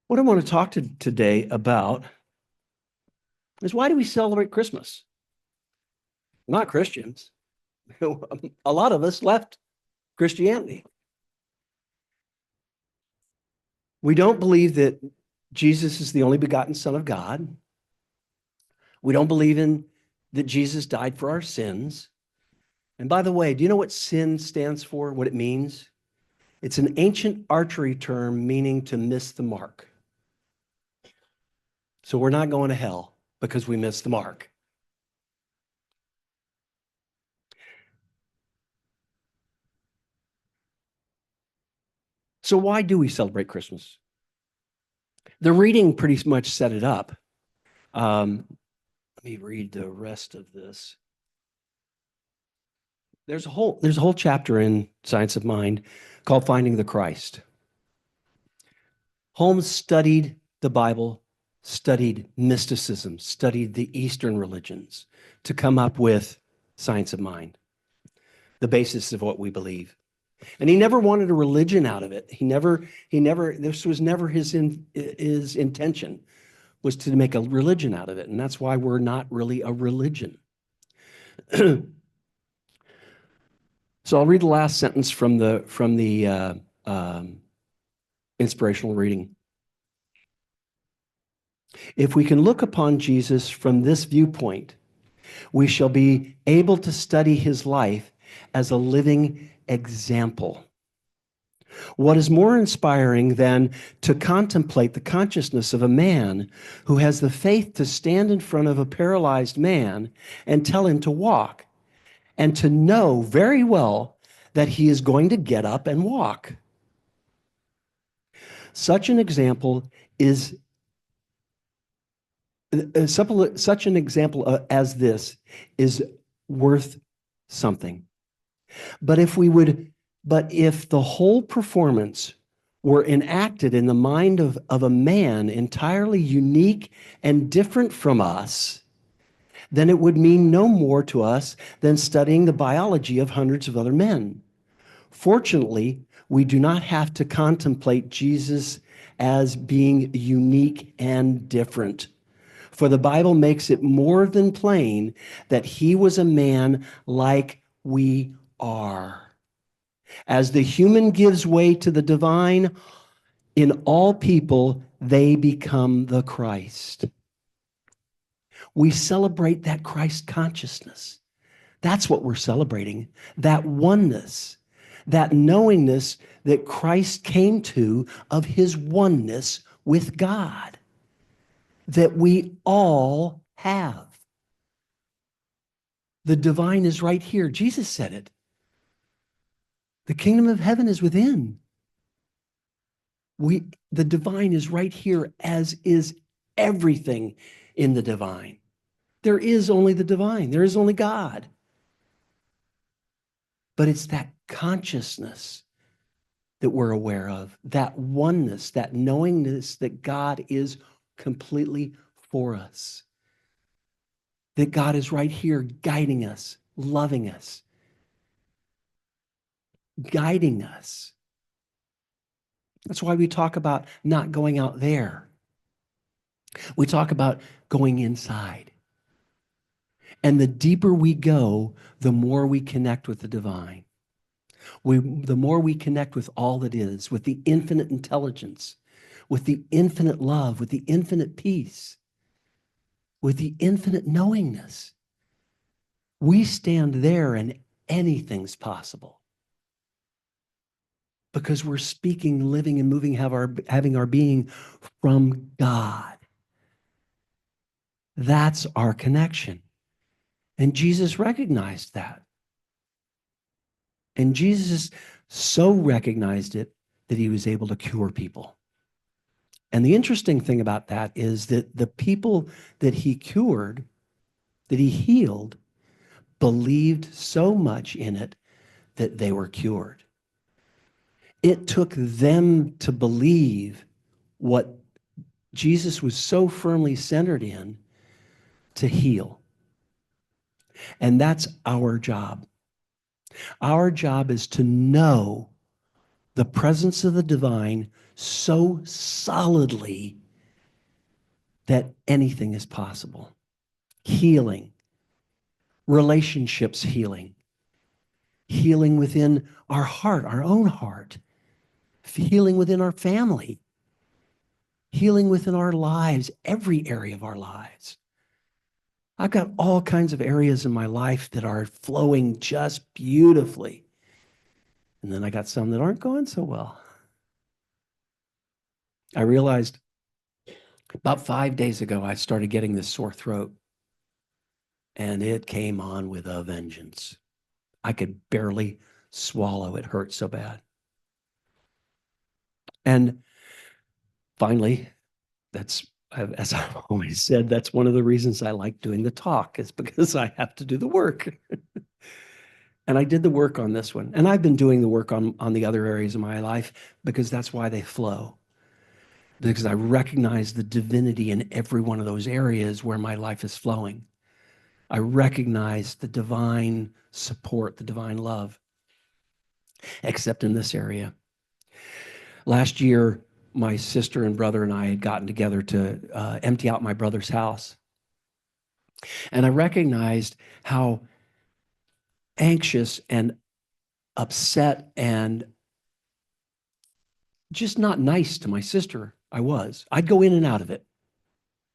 What I want to talk to today about is why do we celebrate Christmas? Not Christians. A lot of us left Christianity. We don't believe that Jesus is the only begotten Son of God. We don't believe in that Jesus died for our sins. And by the way, do you know what sin stands for? What it means? It's an ancient archery term meaning to miss the mark. So we're not going to hell because we missed the mark. So why do we celebrate Christmas? The reading pretty much set it up. Let me read the rest of this. There's a whole chapter in Science of Mind called Finding the Christ. Holmes studied the Bible, studied mysticism, studied the Eastern religions to come up with Science of Mind, the basis of what we believe. And he never wanted a religion out of it. This was never his intention, was to make a religion out of it. And that's why we're not really a religion. So I'll read the last sentence from the inspirational reading. If we can look upon Jesus from this viewpoint, we shall be able to study his life as a living example. What is more inspiring than to contemplate the consciousness of a man who has the faith to stand in front of a paralyzed man and tell him to walk, and to know very well that he is going to get up and walk? Such an example is such an example as this is worth something. But if the whole performance were enacted in the mind of a man entirely unique and different from us, then it would mean no more to us than studying the biology of hundreds of other men. Fortunately, we do not have to contemplate Jesus as being unique and different, for the Bible makes it more than plain that he was a man like we are. As the human gives way to the divine, in all people, they become the Christ. We celebrate that Christ consciousness. That's what we're celebrating, that oneness, that knowingness that Christ came to of his oneness with God, that we all have. The divine is right here. Jesus said it. The kingdom of heaven is within. The divine is right here, as is everything in the divine. There is only the divine. There is only God. But it's that consciousness that we're aware of, that oneness, that knowingness that God is completely for us, that God is right here guiding us, loving us, guiding us. That's why we talk about not going out there. We talk about going inside. And the deeper we go, the more we connect with the divine. The more we connect with all that is, with the infinite intelligence, with the infinite love, with the infinite peace, with the infinite knowingness. We stand there and anything's possible. Because we're speaking, living, and moving, having our being from God. That's our connection. And Jesus recognized that. And Jesus so recognized it that he was able to cure people. And the interesting thing about that is that the people that he cured, that he healed, believed so much in it that they were cured. It took them to believe what Jesus was so firmly centered in to heal. And that's our job. Our job is to know the presence of the divine so solidly that anything is possible. Healing, relationships healing, healing within our heart, our own heart, healing within our family, healing within our lives, every area of our lives. I've got all kinds of areas in my life that are flowing just beautifully. And then I got some that aren't going so well. I realized about 5 days ago, I started getting this sore throat, and it came on with a vengeance. I could barely swallow. It hurt so bad. And finally, that's, as I've always said, that's one of the reasons I like doing the talk, is because I have to do the work. And I did the work on this one. And I've been doing the work on the other areas of my life because that's why they flow. Because I recognize the divinity in every one of those areas where my life is flowing. I recognize the divine support, the divine love, except in this area. Last year, my sister and brother and I had gotten together to empty out my brother's house. And I recognized how anxious and upset and just not nice to my sister I was. I'd go in and out of it.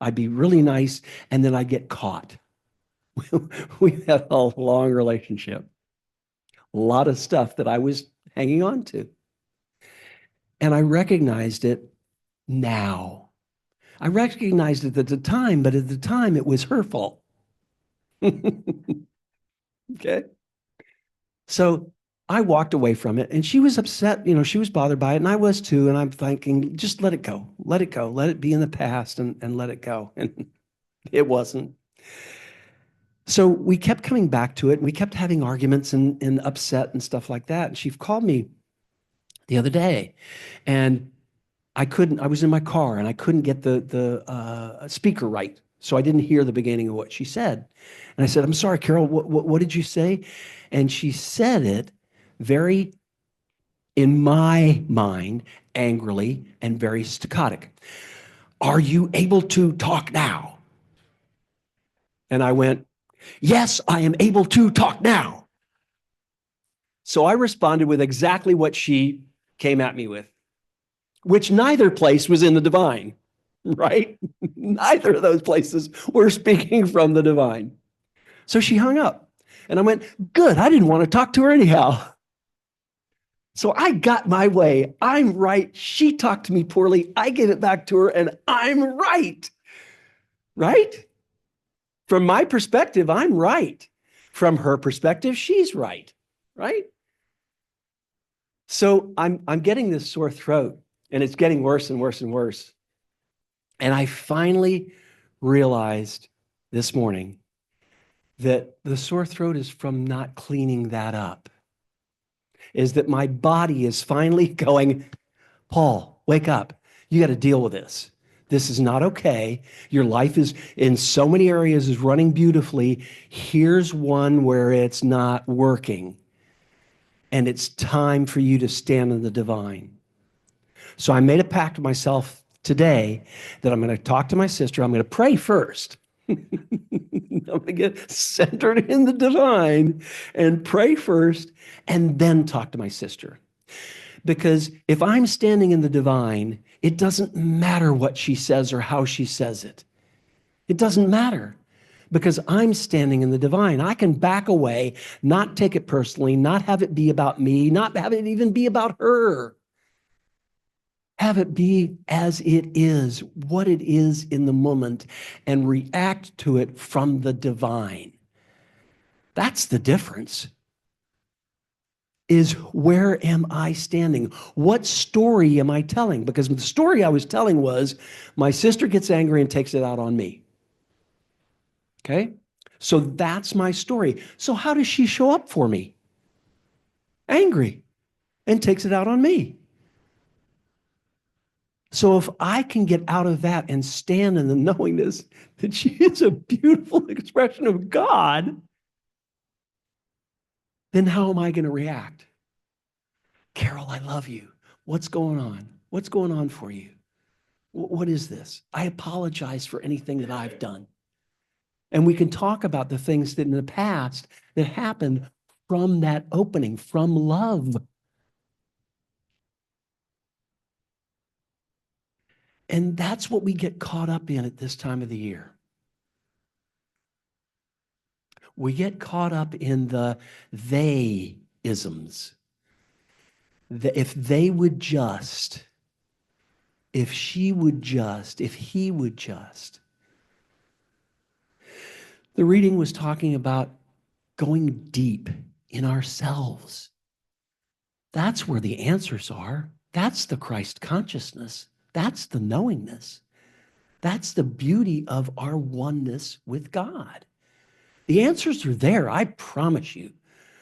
I'd be really nice, and then I'd get caught. We had a long relationship, a lot of stuff that I was hanging on to. And I recognized it now. I recognized it at the time, but at the time it was her fault. Okay. So I walked away from it, and she was upset. You know, she was bothered by it, and I was too. And I'm thinking, just let it go, let it go, let it be in the past, and let it go. And it wasn't. So we kept coming back to it, and we kept having arguments and upset and stuff like that. And she called me the other day, and I was in my car, and I couldn't get the speaker right. So I didn't hear the beginning of what she said. And I said, I'm sorry, Carol, what did you say? And she said it very, in my mind, angrily and very staccato. Are you able to talk now? And I went, yes, I am able to talk now. So I responded with exactly what she came at me with, which neither place was in the divine, right? Neither of those places were speaking from the divine. So she hung up, and I went, good, I didn't want to talk to her anyhow. So I got my way. I'm right. She talked to me poorly. I gave it back to her, and I'm right. Right? From my perspective, I'm right. From her perspective, she's right. Right? So I'm getting this sore throat, and it's getting worse and worse and worse. And I finally realized this morning that the sore throat is from not cleaning that up. Is that my body is finally going, Paul, wake up. You got to deal with this. This is not okay. Your life is in so many areas is running beautifully. Here's one where it's not working. And it's time for you to stand in the divine. So I made a pact with myself today that I'm going to talk to my sister. I'm going to pray first. I'm going to get centered in the divine and pray first, and then talk to my sister. Because if I'm standing in the divine, it doesn't matter what she says or how she says it. It doesn't matter, because I'm standing in the divine. I can back away, not take it personally, not have it be about me, not have it even be about her. Have it be as it is, what it is in the moment, and react to it from the divine. That's the difference. Is where am I standing? What story am I telling? Because the story I was telling was my sister gets angry and takes it out on me. Okay? So that's my story. So how does she show up for me? Angry, and takes it out on me. So if I can get out of that and stand in the knowingness that she is a beautiful expression of God, then how am I going to react? Carol, I love you. What's going on? What's going on for you? What is this? I apologize for anything that I've done. And we can talk about the things that in the past that happened from that opening, from love. And that's what we get caught up in at this time of the year. We get caught up in the they-isms. If they would just, if she would just, if he would just. The reading was talking about going deep in ourselves. That's where the answers are. That's the Christ consciousness. That's the knowingness. That's the beauty of our oneness with God. The answers are there, I promise you.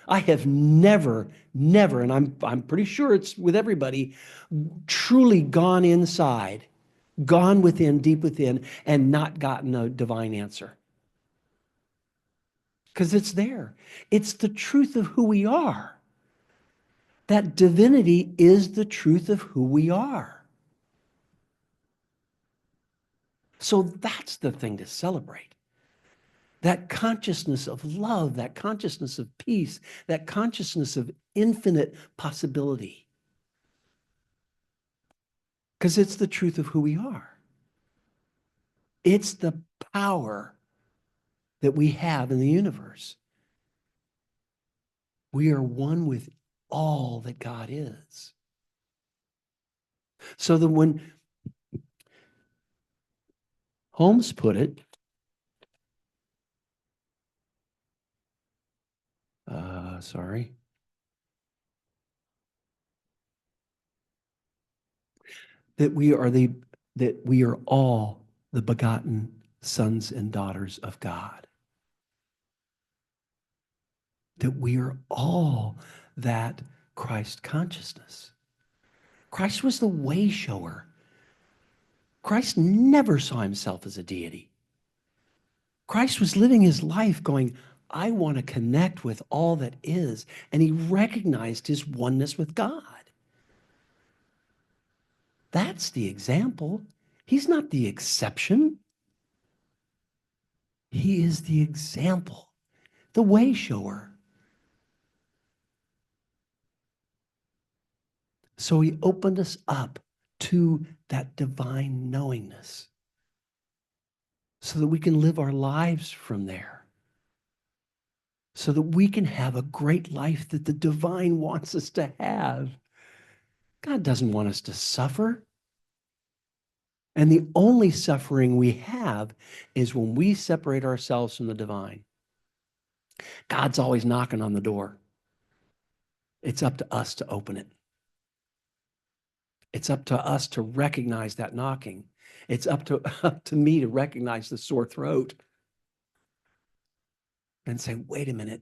I have never, and I'm pretty sure it's with everybody, truly gone inside, gone within, deep within, and not gotten a divine answer. Because it's there. It's the truth of who we are. That divinity is the truth of who we are. So that's the thing to celebrate. That consciousness of love, that consciousness of peace, that consciousness of infinite possibility. Because it's the truth of who we are. It's the power that we have in the universe. We are one with all that God is. So that when Holmes put it, sorry. That we are all the begotten sons and daughters of God. That we are all that Christ consciousness. Christ was the way shower. Christ never saw himself as a deity. Christ was living his life going, I want to connect with all that is. And he recognized his oneness with God. That's the example. He's not the exception. He is the example, the way shower. So he opened us up to that divine knowingness so that we can live our lives from there, so that we can have a great life that the divine wants us to have. God doesn't want us to suffer. And the only suffering we have is when we separate ourselves from the divine. God's always knocking on the door. It's up to us to open it. It's up to us to recognize that knocking. It's up to me to recognize the sore throat and say, wait a minute.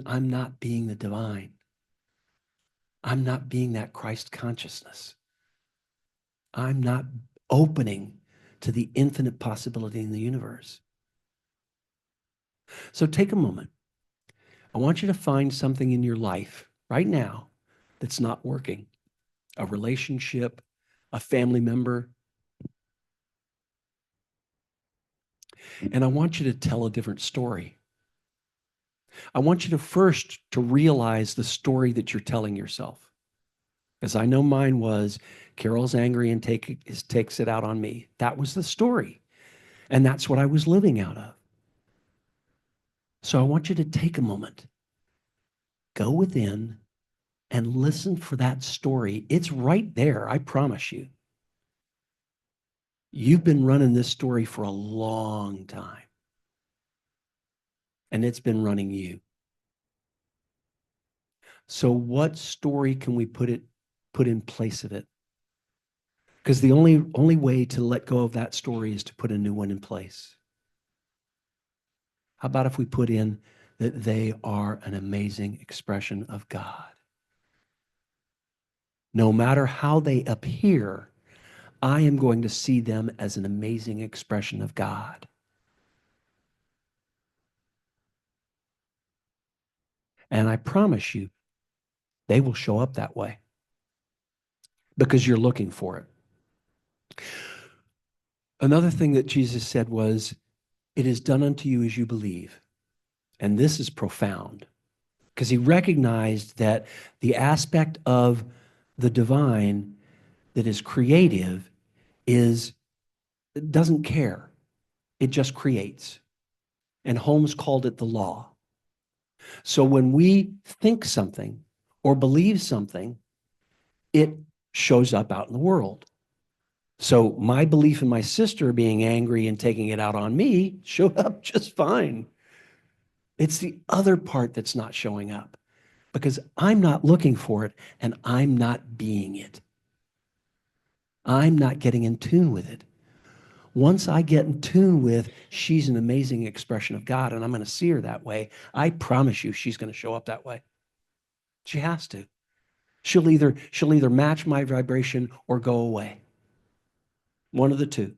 I'm not being the divine. I'm not being that Christ consciousness. I'm not opening to the infinite possibility in the universe. So take a moment. I want you to find something in your life right now that's not working. A relationship, a family member. And I want you to tell a different story. I want you to first to realize the story that you're telling yourself. Because I know mine was, Carol's angry and takes it out on me. That was the story. And that's what I was living out of. So I want you to take a moment, go within and listen for that story. It's right there, I promise you. You've been running this story for a long time. And it's been running you. So what story can we put in place of it? Because the only way to let go of that story is to put a new one in place. How about if we put in that they are an amazing expression of God? No matter how they appear, I am going to see them as an amazing expression of God. And I promise you, they will show up that way. because you're looking for it. Another thing that Jesus said was, "It is done unto you as you believe." And this is profound because he recognized that the aspect of the divine that is creative is it doesn't care. It just creates. And Holmes called it the law. So when we think something or believe something, it shows up out in the world. So my belief in my sister being angry and taking it out on me showed up just fine. It's the other part that's not showing up because I'm not looking for it and I'm not being it. I'm not getting in tune with it. Once I get in tune with she's an amazing expression of God and I'm going to see her that way, I promise you she's going to show up that way. She has to. She'll either match my vibration or go away. One of the two.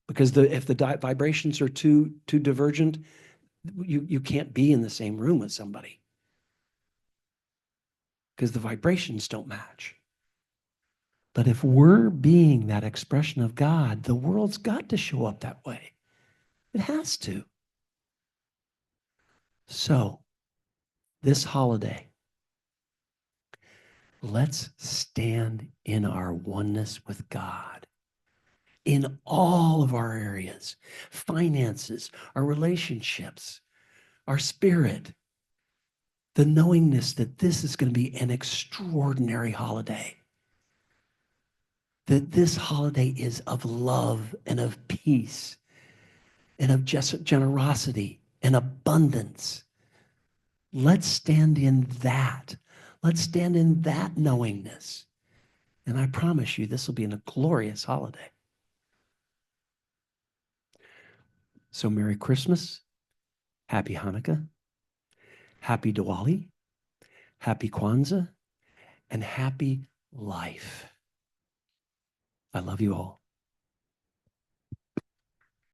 Because if the vibrations are too divergent, you can't be in the same room with somebody because the vibrations don't match. But if we're being that expression of God, the world's got to show up that way. It has to. So, this holiday, let's stand in our oneness with God in all of our areas, finances, our relationships, our spirit, the knowingness that this is going to be an extraordinary holiday. That this holiday is of love and of peace and of generosity and abundance. Let's stand in that. Let's stand in that knowingness. And I promise you, this will be a glorious holiday. So Merry Christmas, Happy Hanukkah, Happy Diwali, Happy Kwanzaa, and Happy Life. I love you all.